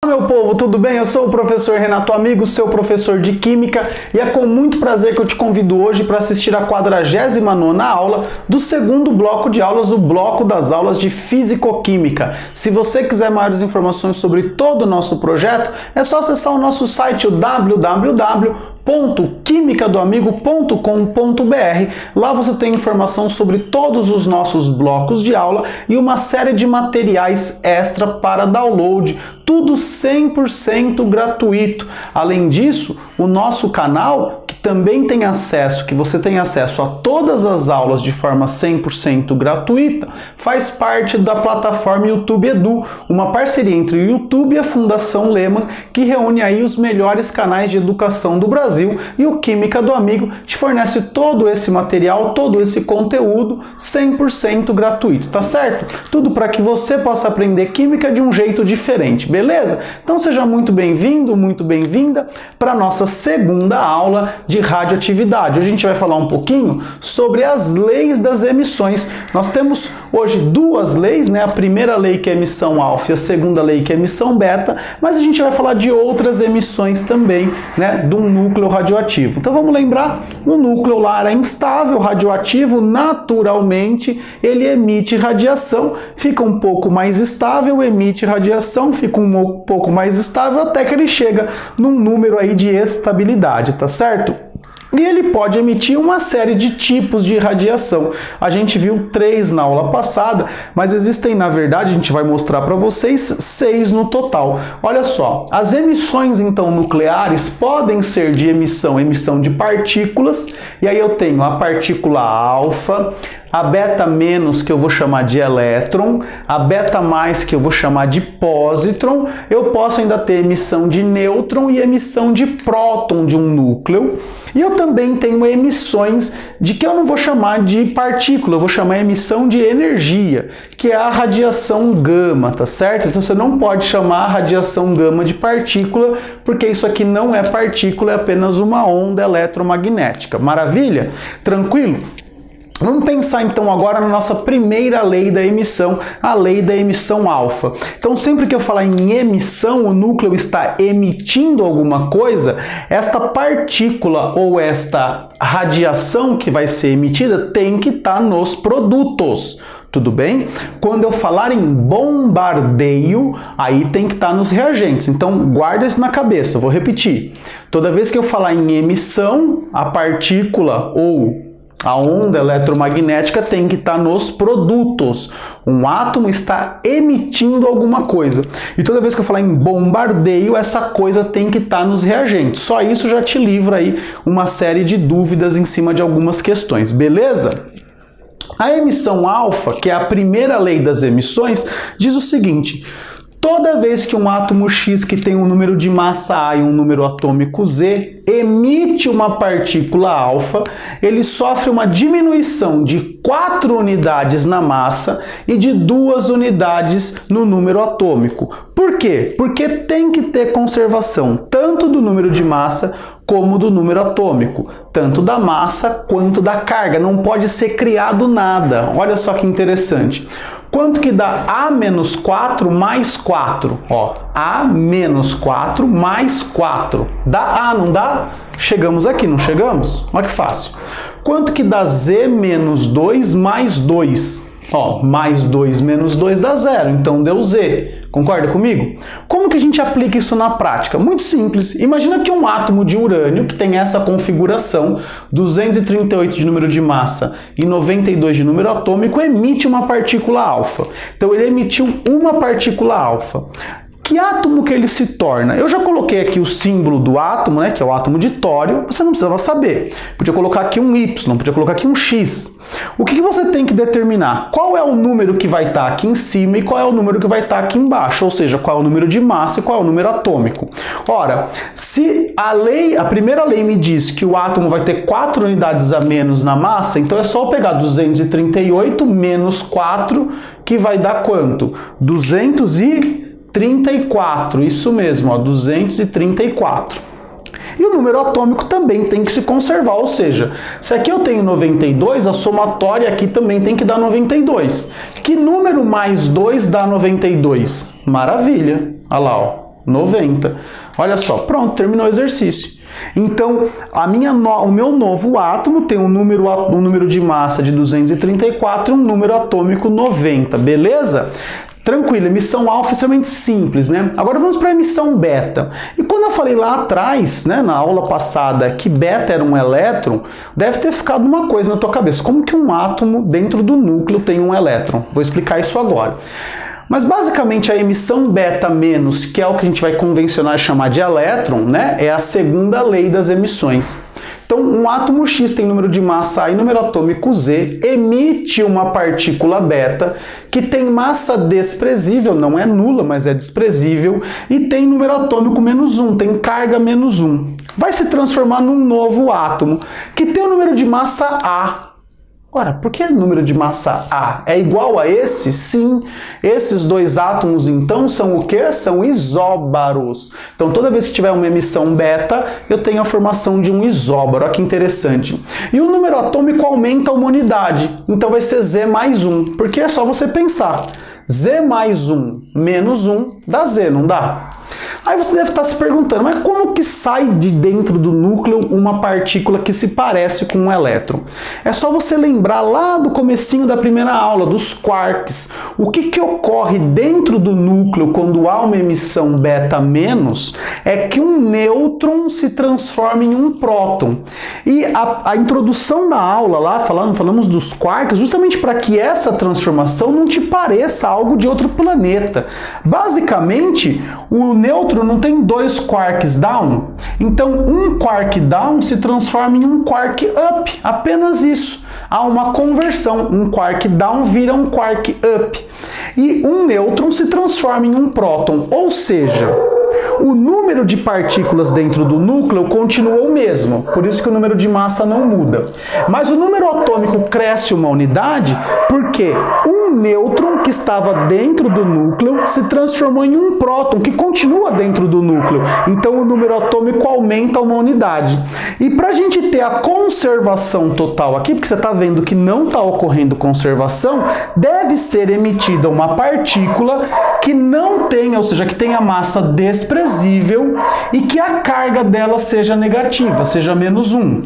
Meu povo, tudo bem? Eu sou o professor Renato Amigo, seu professor de Química, e é com muito prazer que eu te convido hoje para assistir a 49ª aula do segundo bloco de aulas, o bloco das aulas de Físico-Química. Se você quiser maiores informações sobre todo o nosso projeto, é só acessar o nosso site, o www.quimicadoamigo.com.br. Lá você tem informação sobre todos os nossos blocos de aula e uma série de materiais extra para download, tudo 100% gratuito. Além disso, o nosso canal, que também tem acesso, que você tem acesso a todas as aulas de forma 100% gratuita, faz parte da plataforma YouTube Edu, uma parceria entre o YouTube e a Fundação Lehman, que reúne aí os melhores canais de educação do Brasil, e o Química do Amigo te fornece todo esse material, todo esse conteúdo 100% gratuito, tá certo? Tudo para que você possa aprender química de um jeito diferente, beleza? Então seja muito bem-vindo, muito bem-vinda para a nossa segunda aula de radioatividade. Hoje a gente vai falar um pouquinho sobre as leis das emissões. Nós temos hoje duas leis, né? A primeira lei, que é a emissão alfa, e a segunda lei, que é a emissão beta, mas a gente vai falar de outras emissões também, né? De um núcleo radioativo. Então vamos lembrar, o núcleo lá é instável, radioativo, naturalmente ele emite radiação, fica um pouco mais estável, emite radiação, fica um pouco mais estável, até que ele chega num número aí de estabilidade, tá certo? E ele pode emitir uma série de tipos de radiação. A gente viu 3 na aula passada, mas existem, na verdade, a gente vai mostrar para vocês 6 no total. Olha só, as emissões então nucleares podem ser de emissão de partículas, e aí eu tenho a partícula alfa, a beta menos, que eu vou chamar de elétron, a beta mais, que eu vou chamar de pósitron. Eu posso ainda ter emissão de nêutron e emissão de próton de um núcleo. E eu também tenho emissões de que eu não vou chamar de partícula, eu vou chamar emissão de energia, que é a radiação gama, tá certo? Então você não pode chamar a radiação gama de partícula, porque isso aqui não é partícula, é apenas uma onda eletromagnética. Maravilha? Tranquilo? Vamos pensar então agora na nossa primeira lei da emissão, a lei da emissão alfa. Então sempre que eu falar em emissão, o núcleo está emitindo alguma coisa, esta partícula ou esta radiação que vai ser emitida tem que estar nos produtos. Tudo bem? Quando eu falar em bombardeio, aí tem que estar nos reagentes. Então, guarda isso na cabeça, eu vou repetir. Toda vez que eu falar em emissão, a partícula ou a onda eletromagnética tem que estar nos produtos. Um átomo está emitindo alguma coisa. E toda vez que eu falar em bombardeio, essa coisa tem que estar nos reagentes. Só isso já te livra aí uma série de dúvidas em cima de algumas questões, beleza? A emissão alfa, que é a primeira lei das emissões, diz o seguinte: toda vez que um átomo X, que tem um número de massa A e um número atômico Z, emite uma partícula alfa, ele sofre uma diminuição de 4 unidades na massa e de 2 unidades no número atômico. Por quê? Porque tem que ter conservação tanto do número de massa como do número atômico, tanto da massa quanto da carga. Não pode ser criado nada. Olha só que interessante. Quanto que dá A menos 4 mais 4? Ó, A menos 4 mais 4. Dá A, não dá? Chegamos aqui, não chegamos? Olha que fácil. Quanto que dá Z menos 2 mais 2? Ó, mais 2 menos 2 dá 0, então deu Z. Concorda comigo? Como que a gente aplica isso na prática? Muito simples. Imagina que um átomo de urânio, que tem essa configuração, 238 de número de massa e 92 de número atômico, emite uma partícula alfa. Então ele emitiu uma partícula alfa. Que átomo que ele se torna? Eu já coloquei aqui o símbolo do átomo, né, que é o átomo de tório, você não precisava saber. Podia colocar aqui um Y, podia colocar aqui um X. O que você tem que determinar? Qual é o número que vai estar aqui em cima e qual é o número que vai estar aqui embaixo? Ou seja, qual é o número de massa e qual é o número atômico? Ora, se a primeira lei me diz que o átomo vai ter 4 unidades a menos na massa, então é só eu pegar 238 menos 4, que vai dar quanto? 234, isso mesmo, ó, 234. E o número atômico também tem que se conservar, ou seja, se aqui eu tenho 92, a somatória aqui também tem que dar 92. Que número mais 2 dá 92? Maravilha! Olha lá, ó. 90. Olha só, pronto, terminou o exercício. Então, o meu novo átomo tem um número de massa de 234 e um número atômico 90, beleza? Tranquilo, emissão alfa é extremamente simples, né? Agora vamos para a emissão beta. E quando eu falei lá atrás, né, na aula passada, que beta era um elétron, deve ter ficado uma coisa na tua cabeça. Como que um átomo dentro do núcleo tem um elétron? Vou explicar isso agora. Mas basicamente a emissão beta menos, que é o que a gente vai convencionar chamar de elétron, né, é a segunda lei das emissões. Então, um átomo X tem número de massa A e número atômico Z, emite uma partícula beta que tem massa desprezível, não é nula, mas é desprezível, e tem número atômico -1, tem carga -1. Vai se transformar num novo átomo que tem o número de massa A. Ora, por que número de massa A? É igual a esse? Sim. Esses dois átomos, então, são o quê? São isóbaros. Então, toda vez que tiver uma emissão beta, eu tenho a formação de um isóbaro. Olha que interessante. E o número atômico aumenta uma unidade. Então, vai ser Z mais 1. Porque é só você pensar. Z mais 1 menos 1 dá Z, não dá? Aí você deve estar se perguntando, mas como que sai de dentro do núcleo uma partícula que se parece com um elétron? É só você lembrar lá do comecinho da primeira aula, dos quarks. O que ocorre dentro do núcleo quando há uma emissão beta menos é que um nêutron se transforma em um próton. E a introdução da aula lá, falamos dos quarks, justamente para que essa transformação não te pareça algo de outro planeta. Basicamente, o nêutron não tem dois quarks down, então um quark down se transforma em um quark up, apenas isso. Há uma conversão, um quark down vira um quark up. E um nêutron se transforma em um próton, ou seja, o número de partículas dentro do núcleo continua o mesmo, por isso que o número de massa não muda. Mas o número atômico cresce uma unidade porque um nêutron que estava dentro do núcleo se transformou em um próton que continua dentro do núcleo. Então o número atômico aumenta uma unidade. E para a gente ter a conservação total aqui, porque você está vendo que não está ocorrendo conservação, deve ser emitida uma partícula que não tenha, ou seja, que tenha massa desprezível e que a carga dela seja negativa, seja -1.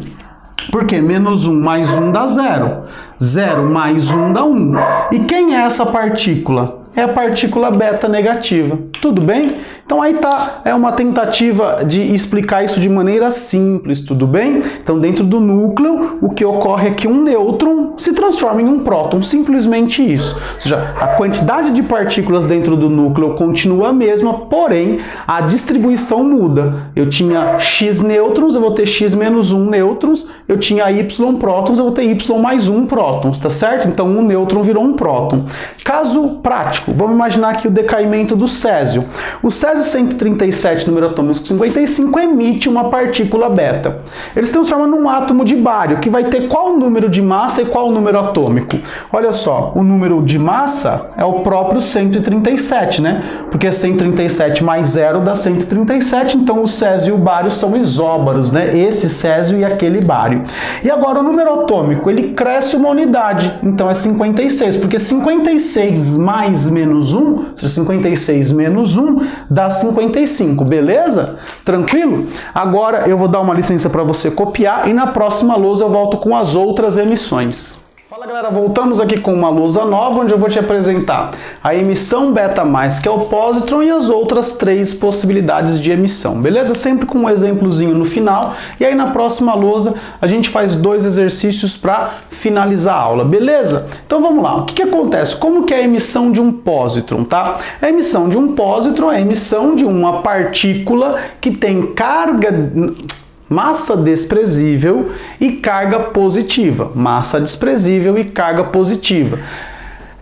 Por quê? -1 mais 1 dá 0. 0 mais 1 dá 1. E quem é essa partícula? É a partícula beta negativa. Tudo bem? Então aí tá, é uma tentativa de explicar isso de maneira simples, tudo bem? Então dentro do núcleo, o que ocorre é que um nêutron se transforma em um próton, simplesmente isso. Ou seja, a quantidade de partículas dentro do núcleo continua a mesma, porém a distribuição muda. Eu tinha X nêutrons, eu vou ter X menos 1 nêutrons, eu tinha Y prótons, eu vou ter Y mais 1 prótons, tá certo? Então um nêutron virou um próton. Caso prático, vamos imaginar aqui o decaimento do césio. O césio 137, número atômico 55, emite uma partícula beta. Ele se transforma num átomo de bário, que vai ter qual número de massa e qual número atômico? Olha só, o número de massa é o próprio 137, né? Porque 137 mais 0 dá 137, então o césio e o bário são isóbaros, né? Esse césio e aquele bário. E agora o número atômico, ele cresce uma unidade, então é 56, porque 56 mais menos 1, ou seja, 56 menos 1 dá 55, beleza? Tranquilo? Agora eu vou dar uma licença para você copiar e na próxima lousa eu volto com as outras emissões. Fala galera, voltamos aqui com uma lousa nova onde eu vou te apresentar a emissão beta+, que é o pósitron, e as outras 3 possibilidades de emissão, beleza? Sempre com um exemplozinho no final, e aí na próxima lousa a gente faz 2 exercícios para finalizar a aula, beleza? Então vamos lá, o que acontece? Como que é a emissão de um pósitron, tá? A emissão de um pósitron é a emissão de uma partícula que tem massa desprezível e carga positiva. Massa desprezível e carga positiva.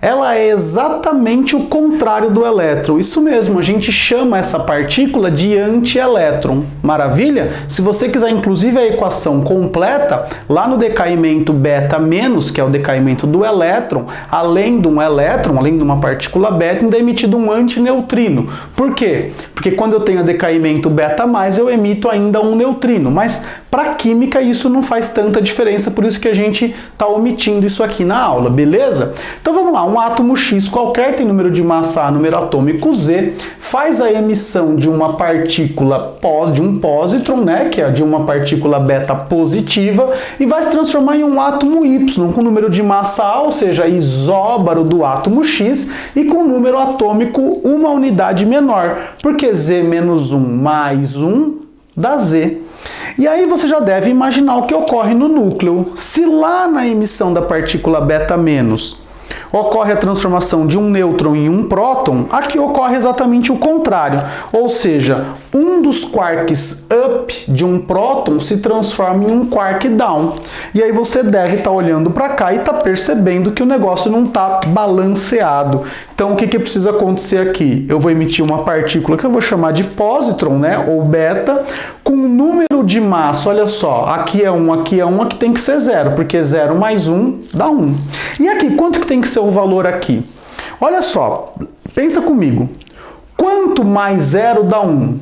Ela é exatamente o contrário do elétron. Isso mesmo, a gente chama essa partícula de antielétron. Maravilha? Se você quiser, inclusive, a equação completa, lá no decaimento beta menos, que é o decaimento do elétron, além de um elétron, além de uma partícula beta, ainda é emitido um antineutrino. Por quê? Porque quando eu tenho decaimento beta+, eu emito ainda um neutrino. Mas para química isso não faz tanta diferença, por isso que a gente está omitindo isso aqui na aula, beleza? Então vamos lá. um átomo X qualquer tem número de massa A, número atômico Z, faz a emissão de uma partícula de um pósitron, né, que é de uma partícula beta positiva, e vai se transformar em um átomo Y com número de massa A, ou seja, isóbaro do átomo X, e com número atômico uma unidade menor, porque Z menos 1 mais 1 dá Z. E aí você já deve imaginar o que ocorre no núcleo. Se lá na emissão da partícula beta menos ocorre a transformação de um nêutron em um próton, aqui ocorre exatamente o contrário. Ou seja, um dos quarks up de um próton se transforma em um quark down. E aí você deve estar olhando para cá e estar percebendo que o negócio não está balanceado. Então o que precisa acontecer aqui? Eu vou emitir uma partícula que eu vou chamar de positron, né, ou beta, com um número de massa, olha só, aqui é 1, aqui é 1, aqui tem que ser 0, porque 0 mais 1 dá 1. E aqui, quanto que tem que ser o valor aqui? Olha só, pensa comigo. Quanto mais 0 dá 1?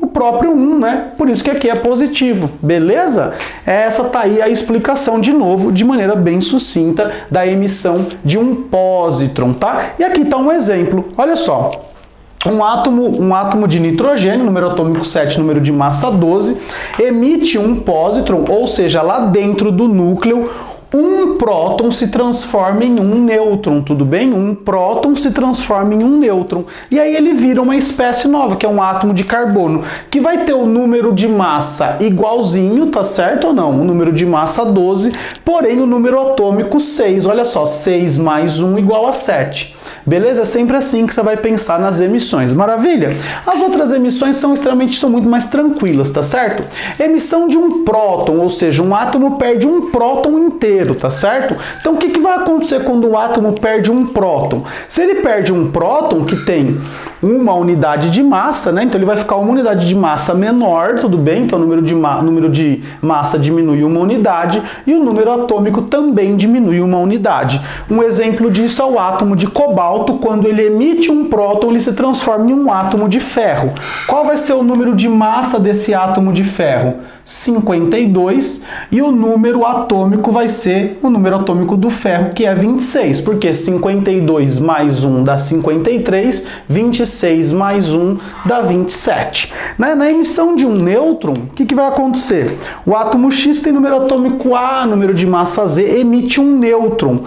O próprio 1, né? Por isso que aqui é positivo, beleza? Essa tá aí a explicação, de novo, de maneira bem sucinta, da emissão de um pósitron, tá? E aqui tá um exemplo, olha só. Um átomo de nitrogênio, número atômico 7, número de massa 12, emite um pósitron, ou seja, lá dentro do núcleo, um próton se transforma em um nêutron, tudo bem? Um próton se transforma em um nêutron. E aí ele vira uma espécie nova, que é um átomo de carbono, que vai ter o número de massa igualzinho, tá certo ou não? O número de massa 12, porém o número atômico 6. Olha só, 6 mais 1 igual a 7. Beleza? É sempre assim que você vai pensar nas emissões. Maravilha? As outras emissões são muito mais tranquilas, tá certo? Emissão de um próton, ou seja, um átomo perde um próton inteiro, tá certo? Então o que vai acontecer quando o átomo perde um próton? Se ele perde um próton que tem uma unidade de massa, né? Então ele vai ficar uma unidade de massa menor, tudo bem? Então o número de massa diminui uma unidade e o número atômico também diminui uma unidade. Um exemplo disso é o átomo de cobalto. Quando ele emite um próton, ele se transforma em um átomo de ferro. Qual vai ser o número de massa desse átomo de ferro? 52, e o número atômico vai ser o número atômico do ferro, que é 26, porque 52 mais 1 dá 53, 26 mais 1 dá 27. Na emissão de um nêutron, o que vai acontecer? O átomo X tem número atômico A, número de massa Z, emite um nêutron.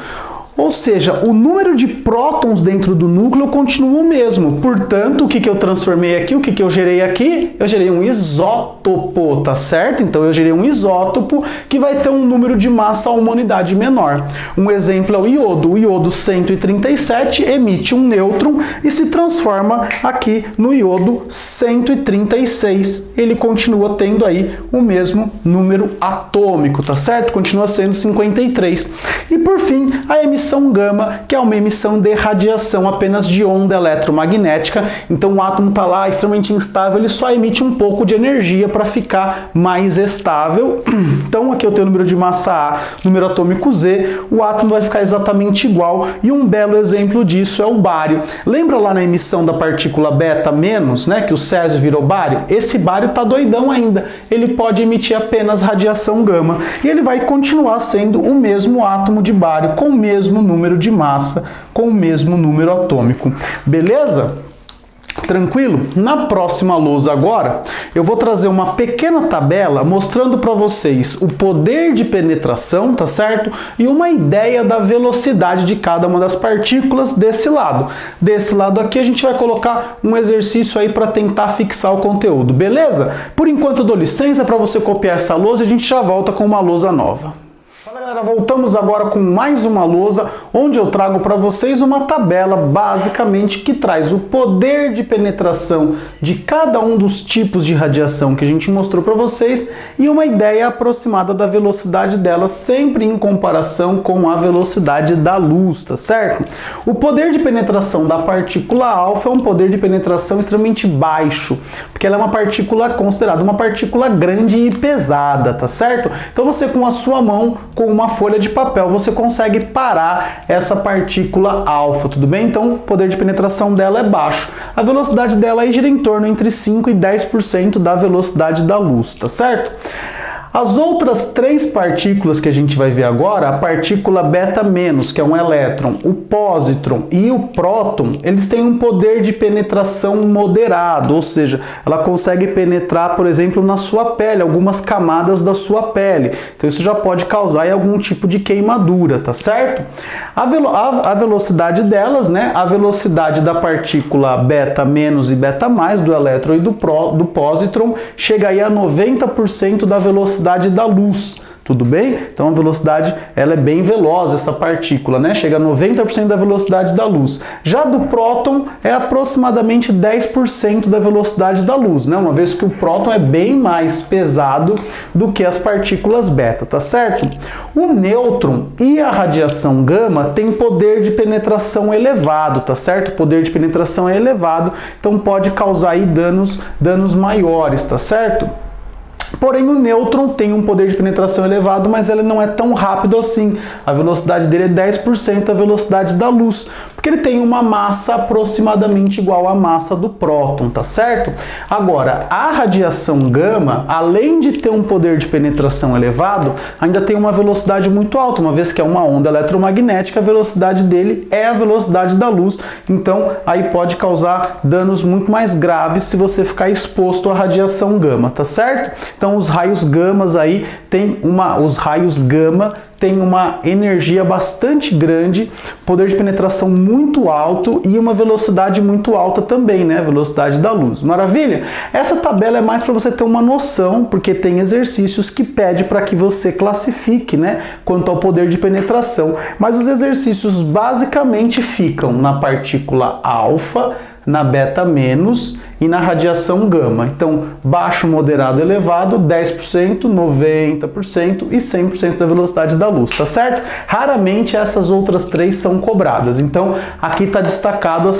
Ou seja, o número de prótons dentro do núcleo continua o mesmo. Portanto, o que eu transformei aqui, o que eu gerei aqui? Eu gerei um isótopo, tá certo? Então eu gerei um isótopo que vai ter um número de massa a uma unidade menor. Um exemplo é o iodo. O iodo 137 emite um nêutron e se transforma aqui no iodo 136. Ele continua tendo aí o mesmo número atômico, tá certo? Continua sendo 53. E por fim, a emissão gama, que é uma emissão de radiação apenas de onda eletromagnética. Então o átomo está lá extremamente instável, ele só emite um pouco de energia para ficar mais estável. Então aqui eu tenho o número de massa A, número atômico Z, o átomo vai ficar exatamente igual, e um belo exemplo disso é o bário. Lembra lá na emissão da partícula beta menos, né, que o césio virou bário? Esse bário está doidão ainda, ele pode emitir apenas radiação gama, e ele vai continuar sendo o mesmo átomo de bário, com o mesmo número de massa, com o mesmo número atômico. Beleza? Tranquilo? Na próxima lousa agora, eu vou trazer uma pequena tabela mostrando para vocês o poder de penetração, tá certo? E uma ideia da velocidade de cada uma das partículas desse lado. Desse lado aqui a gente vai colocar um exercício aí para tentar fixar o conteúdo, beleza? Por enquanto eu dou licença para você copiar essa lousa e a gente já volta com uma lousa nova. Fala galera, voltamos agora com mais uma lousa, onde eu trago para vocês uma tabela basicamente que traz o poder de penetração de cada um dos tipos de radiação que a gente mostrou para vocês e uma ideia aproximada da velocidade dela, sempre em comparação com a velocidade da luz, tá certo? O poder de penetração da partícula alfa é um poder de penetração extremamente baixo, porque ela é uma partícula considerada uma partícula grande e pesada, tá certo? Então você com a sua mão, com uma folha de papel, você consegue parar essa partícula alfa, tudo bem? Então o poder de penetração dela é baixo. A velocidade dela aí gira em torno entre 5 e 10% da velocidade da luz, tá certo? As outras três partículas que a gente vai ver agora, a partícula beta menos, que é um elétron, o pósitron e o próton, eles têm um poder de penetração moderado, ou seja, ela consegue penetrar, por exemplo, na sua pele, algumas camadas da sua pele. Então isso já pode causar aí algum tipo de queimadura, tá certo? A velocidade delas, né? A velocidade da partícula beta menos e beta mais, do elétron e do pósitron, chega aí a 90% da velocidade da luz. Tudo bem? Então a velocidade, ela é bem veloz, essa partícula, né? Chega a 90% da velocidade da luz. Já do próton é aproximadamente 10% da velocidade da luz, né? Uma vez que o próton é bem mais pesado do que as partículas beta, tá certo? O nêutron e a radiação gama têm poder de penetração elevado, tá certo? O poder de penetração é elevado, então pode causar aí danos maiores, tá certo? Porém, o nêutron tem um poder de penetração elevado, mas ele não é tão rápido assim. A velocidade dele é 10% da velocidade da luz, porque ele tem uma massa aproximadamente igual à massa do próton, tá certo? Agora, a radiação gama, além de ter um poder de penetração elevado, ainda tem uma velocidade muito alta, uma vez que é uma onda eletromagnética, a velocidade dele é a velocidade da luz, então aí pode causar danos muito mais graves se você ficar exposto à radiação gama, tá certo? Então os raios gamas aí têm uma energia bastante grande, poder de penetração muito alto e uma velocidade muito alta também, né? Velocidade da luz. Maravilha? Essa tabela é mais para você ter uma noção, porque tem exercícios que pede para que você classifique, né? Quanto ao poder de penetração. Mas os exercícios basicamente ficam na partícula alfa, na beta menos e na radiação gama. Então, baixo, moderado, elevado, 10%, 90% e 100% da velocidade da luz, tá certo? Raramente essas outras três são cobradas. Então, aqui está destacado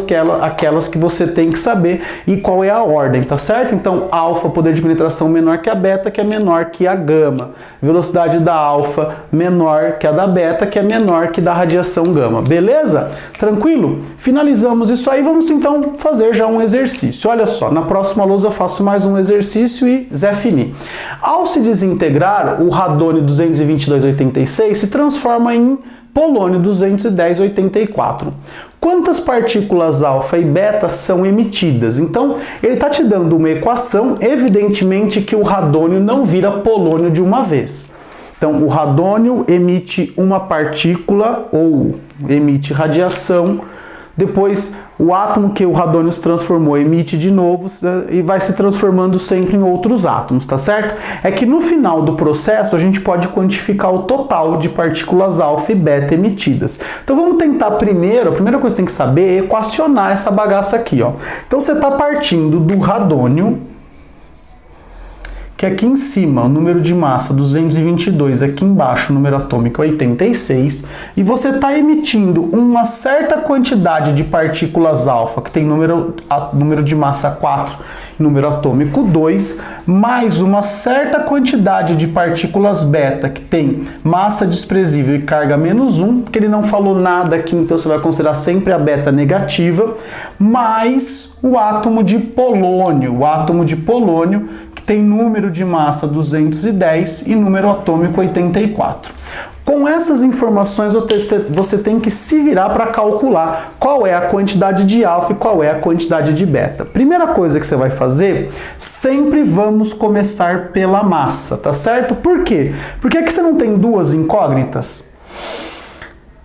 aquelas que você tem que saber e qual é a ordem, tá certo? Então, alfa, poder de penetração menor que a beta, que é menor que a gama. Velocidade da alfa menor que a da beta, que é menor que da radiação gama. Beleza? Tranquilo? Finalizamos isso aí, vamos então fazer já um exercício. Olha só, na próxima lousa eu faço mais um exercício e Zé fini. Ao se desintegrar, o radônio 222,86 se transforma em polônio 210,84. Quantas partículas alfa e beta são emitidas? Então, ele está te dando uma equação, evidentemente que o radônio não vira polônio de uma vez. Então, o radônio emite uma partícula ou emite radiação, depois o átomo que o radônio se transformou emite de novo e vai se transformando sempre em outros átomos, tá certo? É que no final do processo a gente pode quantificar o total de partículas alfa e beta emitidas. Então vamos tentar primeiro, a primeira coisa que você tem que saber é equacionar essa bagaça aqui, ó. Então você está partindo do radônio, que aqui em cima o número de massa 222, aqui embaixo o número atômico 86, e você está emitindo uma certa quantidade de partículas alfa, que tem número de massa 4 e número atômico 2, mais uma certa quantidade de partículas beta, que tem massa desprezível e carga menos 1, porque ele não falou nada aqui, então você vai considerar sempre a beta negativa, mais o átomo de polônio, que tem número de massa 210 e número atômico 84. Com essas informações você tem que se virar para calcular qual é a quantidade de alfa e qual é a quantidade de beta. Primeira coisa que você vai fazer, sempre vamos começar pela massa, tá certo? Por quê? Porque aqui você não tem duas incógnitas?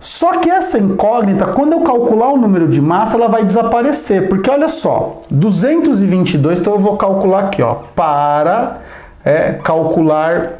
Só que essa incógnita, quando eu calcular o número de massa, ela vai desaparecer, porque olha só, 222, então eu vou calcular aqui, ó, para calcular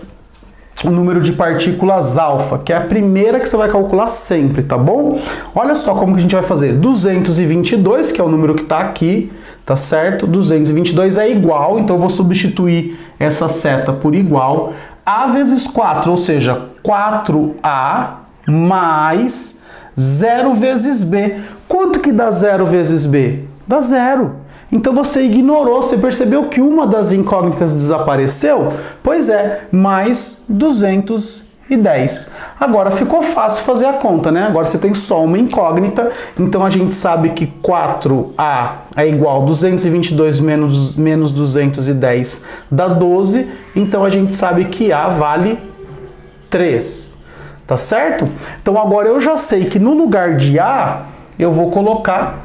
o número de partículas alfa, que é a primeira que você vai calcular sempre, tá bom? Olha só como que a gente vai fazer, 222, que é o número que está aqui, tá certo? 222 é igual, então eu vou substituir essa seta por igual, A vezes 4, ou seja, 4A, mais 0 vezes B. Quanto que dá 0 vezes B? Dá 0. Então você ignorou, você percebeu que uma das incógnitas desapareceu? Pois é, mais 222. 210. Agora ficou fácil fazer a conta, né? Agora você tem só uma incógnita, então a gente sabe que 4A é igual a 222 menos 210 dá 12, então a gente sabe que A vale 3, tá certo? Então agora eu já sei que no lugar de A eu vou colocar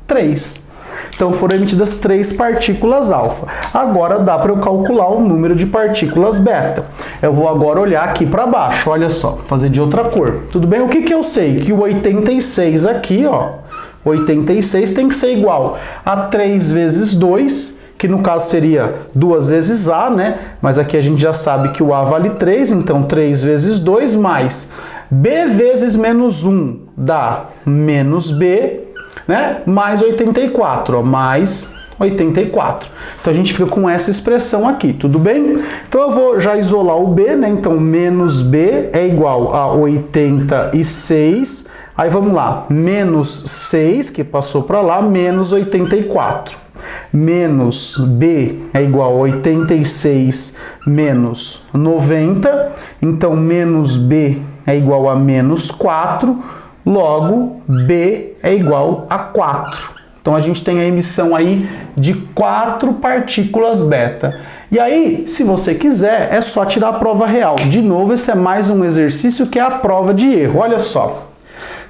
3. Então foram emitidas 3 partículas alfa. Agora dá para eu calcular o número de partículas beta. Eu vou agora olhar aqui para baixo, olha só, fazer de outra cor. Tudo bem? O que eu sei? Que o 86 aqui, ó, 86 tem que ser igual a 3 vezes 2, que no caso seria 2 vezes A, né? Mas aqui a gente já sabe que o A vale 3, então 3 vezes 2 mais B vezes menos 1 dá menos B, né? Mais 84, ó, mais 84. Então a gente fica com essa expressão aqui, tudo bem? Então eu vou já isolar o B, né? Então menos B é igual a 86. Aí vamos lá, menos 6, que passou para lá, menos 84. Menos B é igual a 86 menos 90. Então menos B é igual a menos 4. Logo, B é igual a 4. Então a gente tem a emissão aí de 4 partículas beta. E aí, se você quiser, é só tirar a prova real. De novo, esse é mais um exercício que é a prova de erro. Olha só.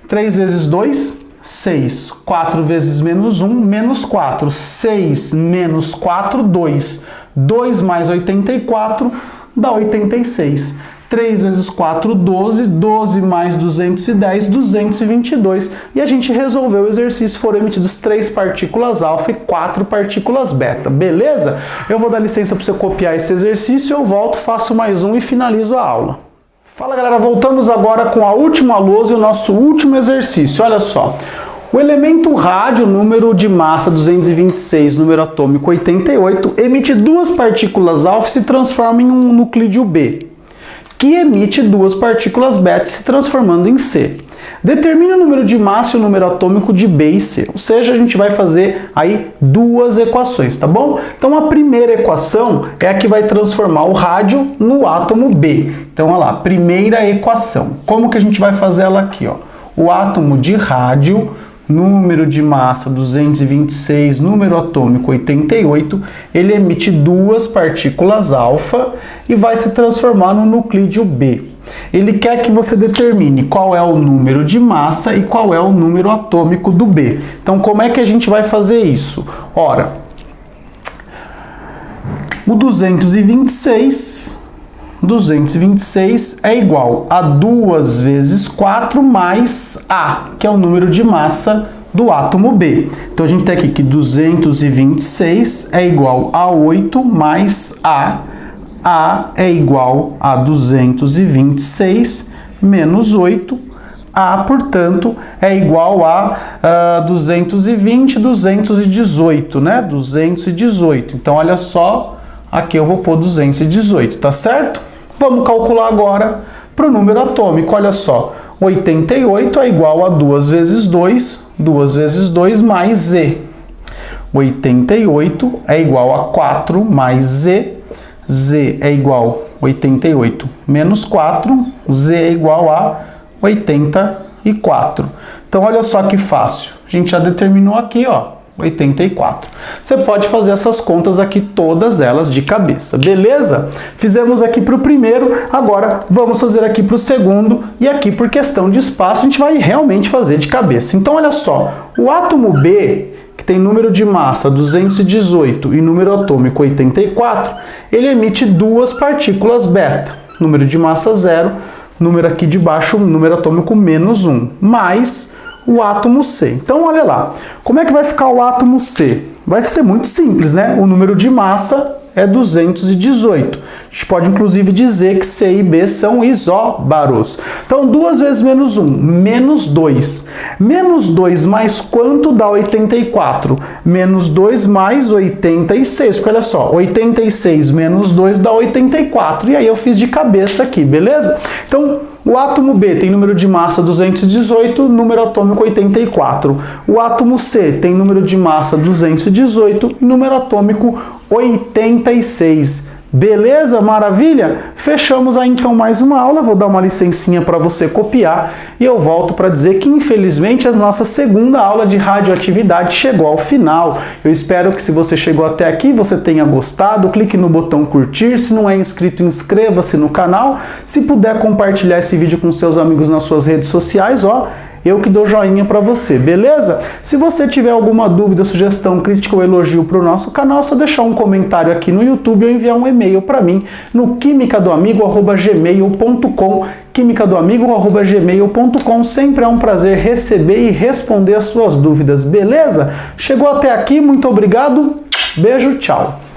3 vezes 2, 6. 4 vezes menos 1, menos 4. 6 menos 4, 2. 2 mais 84 dá 86. 3 vezes 4, 12, 12 mais 210, 222. E a gente resolveu o exercício, foram emitidos 3 partículas alfa e 4 partículas beta, beleza? Eu vou dar licença para você copiar esse exercício, eu volto, faço mais um e finalizo a aula. Fala galera, voltamos agora com a última lousa e o nosso último exercício, olha só. O elemento rádio, número de massa 226, número atômico 88, emite 2 partículas alfa e se transforma em um nuclídeo B, que emite 2 partículas beta se transformando em C. Determine o número de massa e o número atômico de B e C. Ou seja, a gente vai fazer aí 2 equações, tá bom? Então a primeira equação é a que vai transformar o rádio no átomo B. Então, olha lá, primeira equação. Como que a gente vai fazer ela aqui, ó? O átomo de rádio, número de massa 226, número atômico 88, ele emite 2 partículas alfa e vai se transformar no nuclídeo B. Ele quer que você determine qual é o número de massa e qual é o número atômico do B. Então, como é que a gente vai fazer isso? Ora, o 226 é igual a 2 vezes 4 mais A, que é o número de massa do átomo B. Então a gente tem aqui que 226 é igual a 8 mais A. A é igual a 226 menos 8. A, portanto, é igual a 220, 218, né? 218. Então, olha só, aqui eu vou pôr 218, tá certo? Vamos calcular agora para o número atômico. Olha só, 88 é igual a 2 vezes 2, 2 vezes 2 mais Z. 88 é igual a 4 mais Z. Z é igual a 88 menos 4. Z é igual a 84. Então, olha só que fácil. A gente já determinou aqui, ó, 84. Você pode fazer essas contas aqui, todas elas de cabeça, beleza? Fizemos aqui para o primeiro, agora vamos fazer aqui para o segundo, e aqui por questão de espaço a gente vai realmente fazer de cabeça. Então olha só, o átomo B, que tem número de massa 218 e número atômico 84, ele emite 2 partículas beta, número de massa 0, número aqui de baixo, número atômico menos 1, mais o átomo C. Então, olha lá, como é que vai ficar o átomo C? Vai ser muito simples, né? O número de massa é 218. A gente pode, inclusive, dizer que C e B são isóbaros. Então, 2 vezes menos 1, menos 2. Menos 2 mais quanto dá 84? Menos 2 mais 86. Porque, olha só, 86 menos 2 dá 84. E aí eu fiz de cabeça aqui, beleza? Então, o átomo B tem número de massa 218, número atômico 84. O átomo C tem número de massa 218 e número atômico 86. Beleza? Maravilha? Fechamos aí então mais uma aula, vou dar uma licencinha para você copiar e eu volto para dizer que infelizmente a nossa segunda aula de radioatividade chegou ao final. Eu espero que se você chegou até aqui você tenha gostado, clique no botão curtir, se não é inscrito inscreva-se no canal, se puder compartilhar esse vídeo com seus amigos nas suas redes sociais, ó, eu que dou joinha para você, beleza? Se você tiver alguma dúvida, sugestão, crítica ou elogio para o nosso canal, é só deixar um comentário aqui no YouTube ou enviar um e-mail para mim no quimicadoamigo@gmail.com, quimicadoamigo@gmail.com. Sempre é um prazer receber e responder as suas dúvidas, beleza? Chegou até aqui, muito obrigado, beijo, tchau!